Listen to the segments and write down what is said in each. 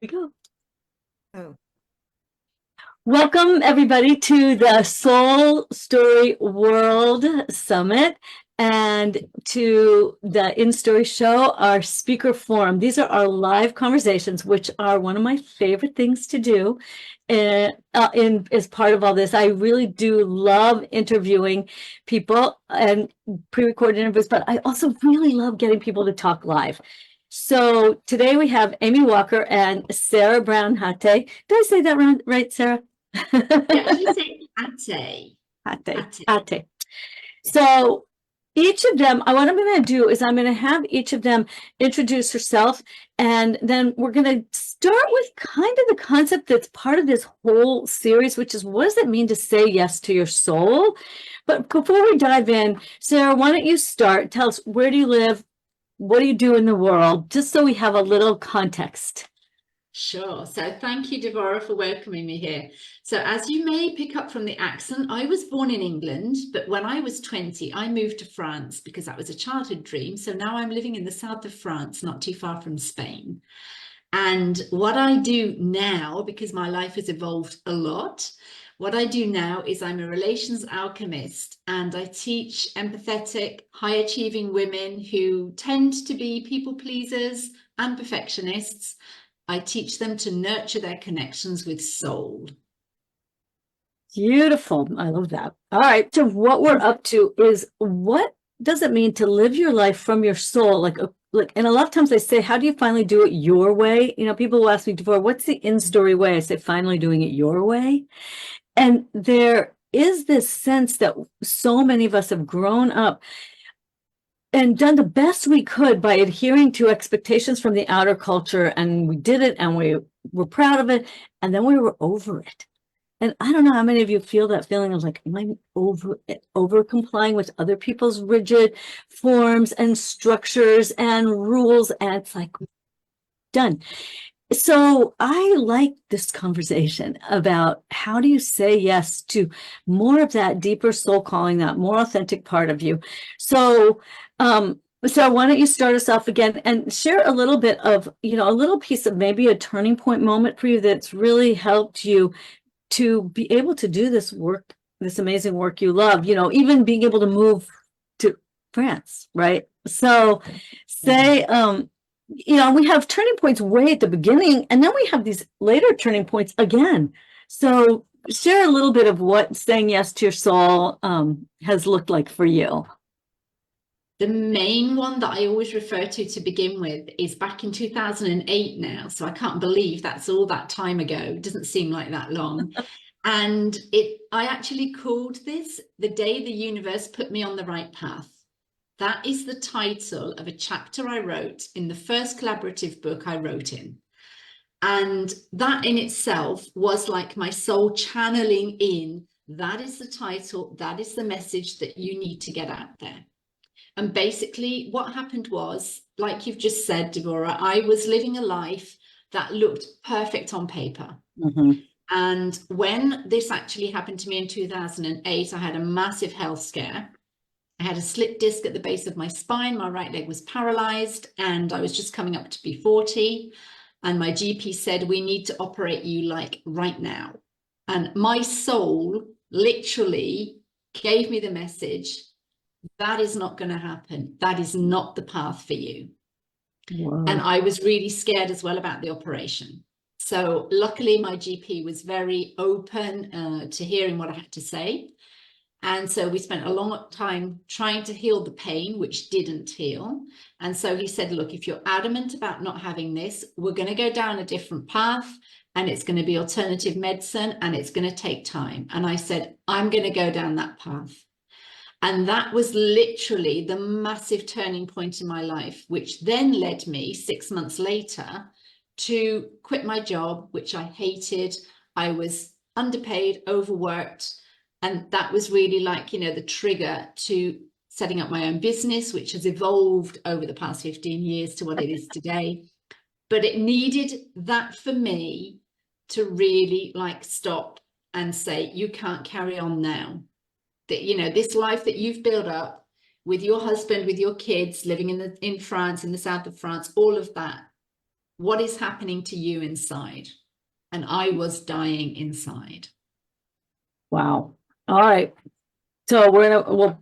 We go. Oh, Welcome, everybody, to the Soul Story World Summit and to the InStory Show, our speaker forum. These are our live conversations, which are one of my favorite things to do as part of all this. I really do love interviewing people and pre-recorded interviews, but I also really love getting people to talk live. So today we have Amy Walker and Sarah Brown Haté. Did I say that right, Sarah? yeah, I say Ate. Ate. Ate. Ate. Yeah. So each of them, what I'm going to do is I'm going to have each of them introduce herself, and then we're going to start with kind of the concept that's part of this whole series, which is what does it mean to say yes to your soul? But before we dive in, Sarah, why don't you start? Tell us, where do you live? What do you do in the world? Just so we have a little context. Sure. So thank you, Devorah, for welcoming me here. So as you may pick up from the accent, I was born in England, but when I was 20, I moved to France because that was a childhood dream. So now I'm living in the south of France, not too far from Spain. And what I do now, because my life has evolved a lot, what I do now is I'm a relations alchemist, and I teach empathetic, high achieving women who tend to be people pleasers and perfectionists. I teach them to nurture their connections with soul. Beautiful. I love that. All right. So what we're up to is, what does it mean to live your life from your soul? And a lot of times I say, how do you finally do it your way? You know, people will ask me before, what's the in-story way? I say, finally doing it your way. And there is this sense that so many of us have grown up and done the best we could by adhering to expectations from the outer culture. And we did it, and we were proud of it. And then we were over it. And I don't know how many of you feel that feeling of like, am I over complying with other people's rigid forms and structures and rules? And it's like, done. So I like this conversation about how do you say yes to more of that deeper soul calling, that more authentic part of you. So, so why don't you start us off again and share a little bit of, a little piece of maybe a turning point moment for you that's really helped you to be able to do this work, this amazing work you love, even being able to move to France, right? So say, we have turning points way at the beginning, and then we have these later turning points again. So share a little bit of what saying yes to your soul has looked like for you. The main one that I always refer to begin with is back in 2008 now. So I can't believe that's all that time ago. It doesn't seem like that long. And I actually called this The Day the Universe Put Me on the Right Path. That is the title of a chapter I wrote in the first collaborative book I wrote in. And that in itself was like my soul channeling in, that is the title, that is the message that you need to get out there. And basically what happened was, like you've just said, Devorah, I was living a life that looked perfect on paper. Mm-hmm. And when this actually happened to me in 2008, I had a massive health scare. I had a slip disc at the base of my spine. My right leg was paralyzed, and I was just coming up to be 40. And my GP said, we need to operate you like right now. And my soul literally gave me the message, that is not going to happen. That is not the path for you. Wow. And I was really scared as well about the operation. So luckily my GP was very open to hearing what I had to say. And so we spent a long time trying to heal the pain, which didn't heal. And so he said, look, if you're adamant about not having this, we're going to go down a different path, and it's going to be alternative medicine, and it's going to take time. And I said, I'm going to go down that path. And that was literally the massive turning point in my life, which then led me 6 months later to quit my job, which I hated. I was underpaid, overworked. And that was really like, the trigger to setting up my own business, which has evolved over the past 15 years to what it is today. But it needed that for me to really stop and say, you can't carry on now. That, this life that you've built up with your husband, with your kids, living in France, in the south of France, all of that, what is happening to you inside? And I was dying inside. Wow. All right. So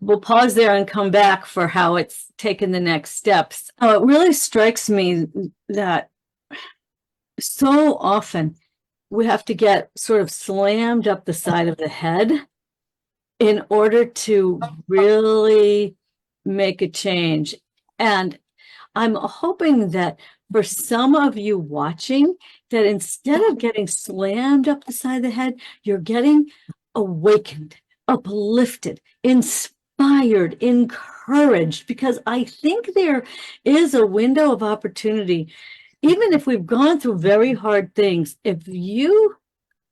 we'll pause there and come back for how it's taken the next steps. It really strikes me that so often we have to get sort of slammed up the side of the head in order to really make a change. And I'm hoping that for some of you watching, that instead of getting slammed up the side of the head, you're getting awakened, uplifted, inspired, encouraged, because I think there is a window of opportunity. Even if we've gone through very hard things, if you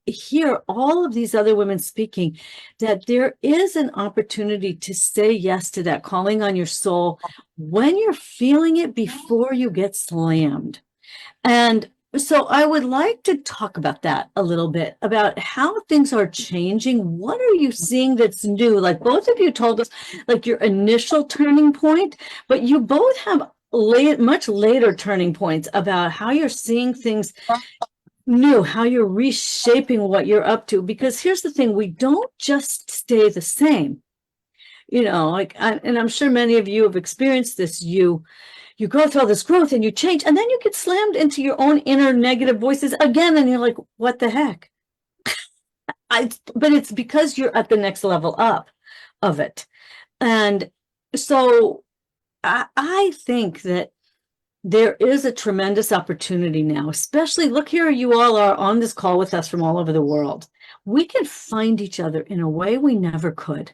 hear all of these other women speaking, that there is an opportunity to say yes to that calling on your soul when you're feeling it before you get slammed. And so I would like to talk about that a little bit, about how things are changing. What are you seeing that's new? Like both of you told us, like your initial turning point, but you both have much later turning points about how you're seeing things new, how you're reshaping what you're up to. Because here's the thing, we don't just stay the same. And I'm sure many of you have experienced this. You go through all this growth and you change, and then you get slammed into your own inner negative voices again, and you're like, what the heck? But it's because you're at the next level up of it. And so I think that there is a tremendous opportunity now, especially look here, you all are on this call with us from all over the world. We can find each other in a way we never could.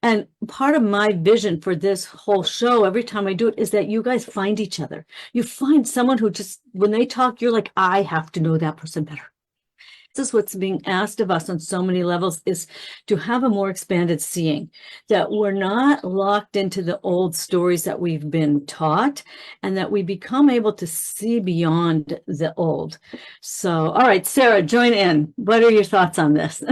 And part of my vision for this whole show, every time I do it, is that you guys find each other. You find someone who just, when they talk, you're like, I have to know that person better. This is what's being asked of us on so many levels, is to have a more expanded seeing, that we're not locked into the old stories that we've been taught, and that we become able to see beyond the old. So, all right, Sarah, join in. What are your thoughts on this?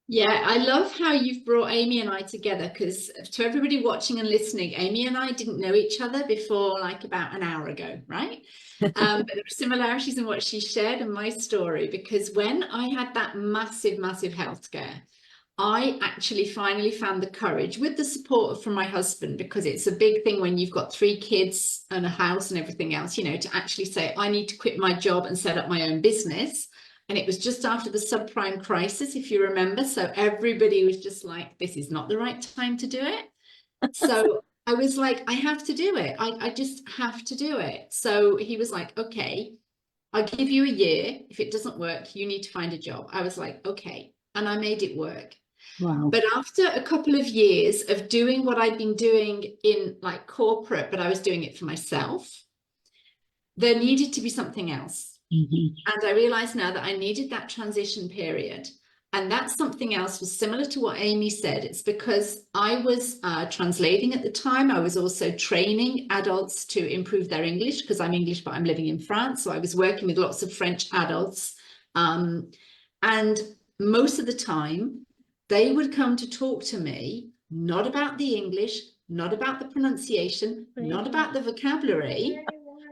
Yeah, I love how you've brought Amy and I together, because to everybody watching and listening, Amy and I didn't know each other before like about an hour ago, right? But there are similarities in what she shared and my story, because when I had that massive, massive health scare, I actually finally found the courage, with the support from my husband, because it's a big thing when you've got 3 kids and a house and everything else, to actually say, I need to quit my job and set up my own business. And it was just after the subprime crisis, if you remember. So everybody was just like, this is not the right time to do it. So I was like, I have to do it. I just have to do it. So he was like, okay, I'll give you a year. If it doesn't work, you need to find a job. I was like, okay. And I made it work. Wow. But after a couple of years of doing what I'd been doing in like corporate, but I was doing it for myself, there needed to be something else. And I realized now that I needed that transition period. And that something else was similar to what Amy said. It's because I was translating at the time. I was also training adults to improve their English, because I'm English, but I'm living in France. So I was working with lots of French adults. And most of the time, they would come to talk to me, not about the English, not about the pronunciation, not about the vocabulary,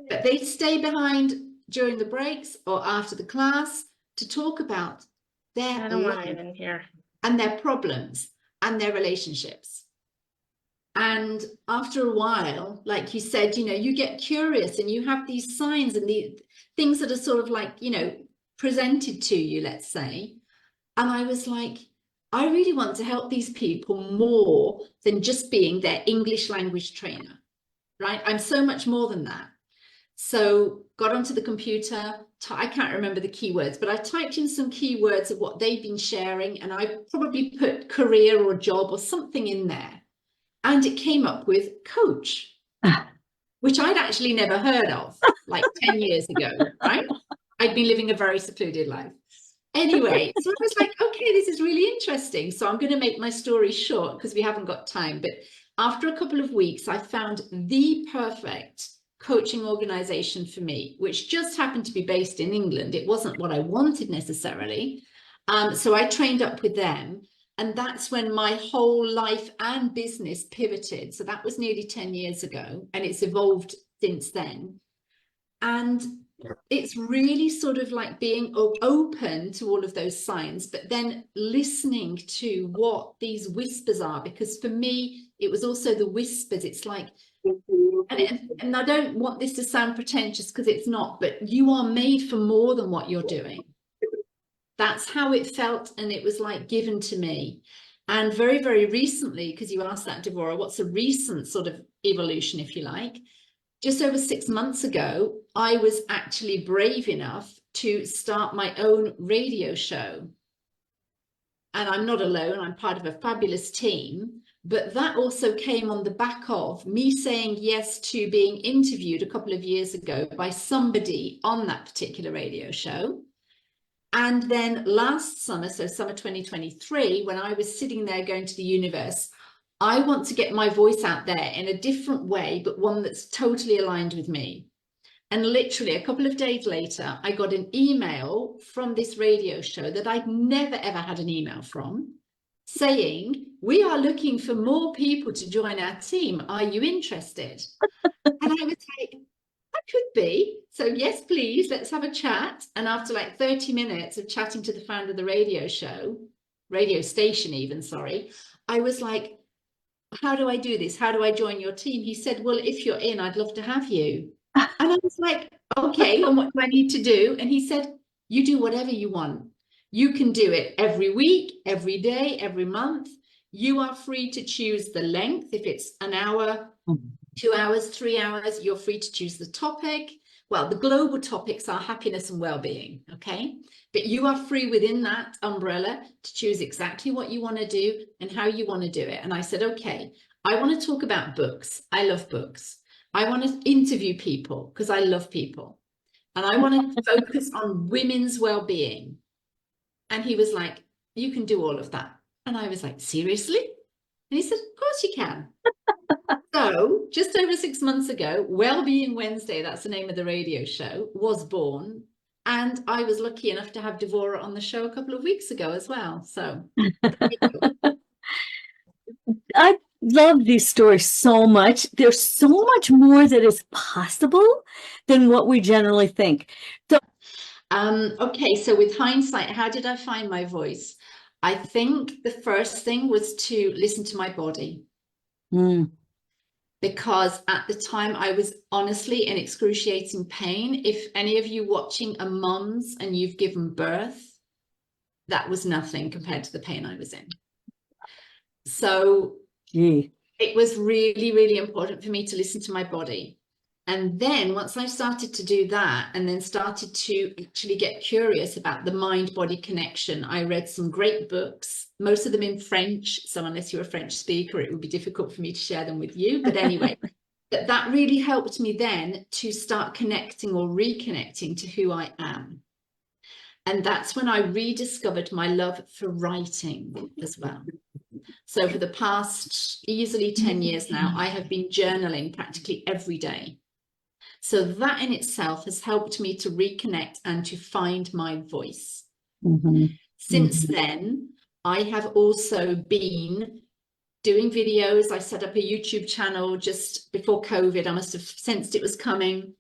but they'd stay behind during the breaks or after the class to talk about their life and their problems and their relationships. And after a while, like you said, you get curious and you have these signs and the things that are sort of like, presented to you, let's say. And I was like, I really want to help these people more than just being their English language trainer, right? I'm so much more than that. So got onto the computer. I can't remember the keywords, but I typed in some keywords of what they've been sharing, and I probably put career or job or something in there. And it came up with coach, which I'd actually never heard of like 10 years ago, right? I'd been living a very secluded life. Anyway, so I was like, okay, this is really interesting. So I'm going to make my story short because we haven't got time. But after a couple of weeks, I found the perfect coaching organization for me, which just happened to be based in England. It wasn't what I wanted necessarily. So I trained up with them. And that's when my whole life and business pivoted. So that was nearly 10 years ago, and it's evolved since then. And it's really sort of like being open to all of those signs, but then listening to what these whispers are, because for me, it was also the whispers. It's like, and I don't want this to sound pretentious because it's not, but you are made for more than what you're doing. That's how it felt, and it was like given to me. And very, very recently, because you asked that, Devorah, what's a recent sort of evolution, if you like? Just over 6 months ago, I was actually brave enough to start my own radio show. And I'm not alone, I'm part of a fabulous team. But that also came on the back of me saying yes to being interviewed a couple of years ago by somebody on that particular radio show. And then last summer, so summer 2023, when I was sitting there going to the universe, I want to get my voice out there in a different way, but one that's totally aligned with me. And literally a couple of days later, I got an email from this radio show that I'd never, ever had an email from, saying, we are looking for more people to join our team. Are you interested? And I was like, I could be. So yes, please, let's have a chat. And after like 30 minutes of chatting to the founder of the radio station even, sorry, I was like, how do I do this? How do I join your team? He said, well, if you're in, I'd love to have you. And I was like, okay, and what do I need to do? And he said, you do whatever you want. You can do it every week, every day, every month. You are free to choose the length. If it's an hour, 2 hours, 3 hours, you're free to choose the topic. Well, the global topics are happiness and well-being, okay? But you are free within that umbrella to choose exactly what you want to do and how you want to do it. And I said, okay, I want to talk about books. I love books. I want to interview people because I love people. And I want to focus on women's well-being. And he was like, you can do all of that. And I was like, seriously? And he said, of course you can. So just over 6 months ago, Wellbeing Wednesday, that's the name of the radio show, was born. And I was lucky enough to have Devorah on the show a couple of weeks ago as well. So I love these stories so much. There's so much more that is possible than what we generally think. So, okay, so with hindsight, how did I find my voice? I think the first thing was to listen to my body. Because at the time I was honestly in excruciating pain. If any of you watching are mums and you've given birth, that was nothing compared to the pain I was in. So it was really, really important for me to listen to my body. And then once I started to do that and then started to actually get curious about the mind-body connection, I read some great books, most of them in French. So unless you're a French speaker, it would be difficult for me to share them with you. But anyway, that really helped me then to start connecting or reconnecting to who I am. And that's when I rediscovered my love for writing as well. So for the past easily 10 years now, I have been journaling practically every day. So that in itself has helped me to reconnect and to find my voice. Since then, I have also been doing videos. I set up a YouTube channel just before COVID. I must have sensed it was coming.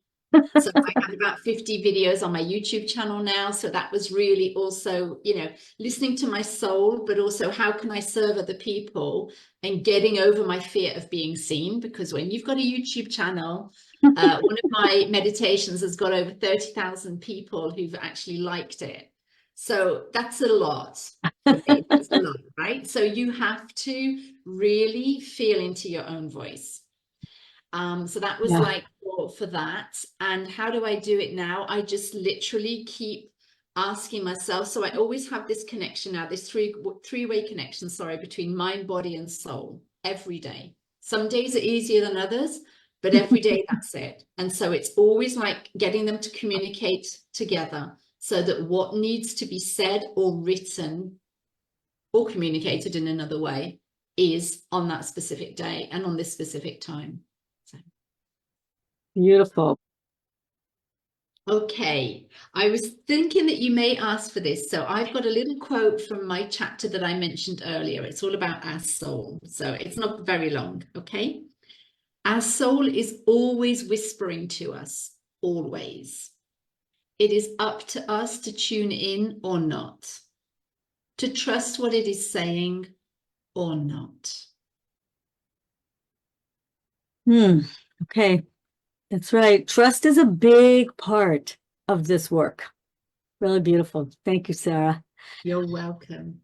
So I have about 50 videos on my YouTube channel now. So that was really also, you know, listening to my soul, but also how can I serve other people and getting over my fear of being seen? Because when you've got a YouTube channel, one of my meditations has got over 30,000 people who've actually liked it. So that's a lot. That's a lot, right? So you have to really feel into your own voice. So that was like for that. And how do I do it now? I just literally keep asking myself. So I always have this connection now, this three-way connection, sorry, between mind, body, and soul every day. Some days are easier than others, but every day that's it. And so it's always like getting them to communicate together so that what needs to be said or written or communicated in another way is on that specific day and on this specific time. Beautiful. Okay, I was thinking that you may ask for this. So I've got a little quote from my chapter that I mentioned earlier. It's all about our soul. So it's not very long, okay? Our soul is always whispering to us, always. It is up to us to tune in or not, to trust what it is saying or not. Okay. That's right. Trust is a big part of this work. Really beautiful. Thank you, Sarah. You're welcome.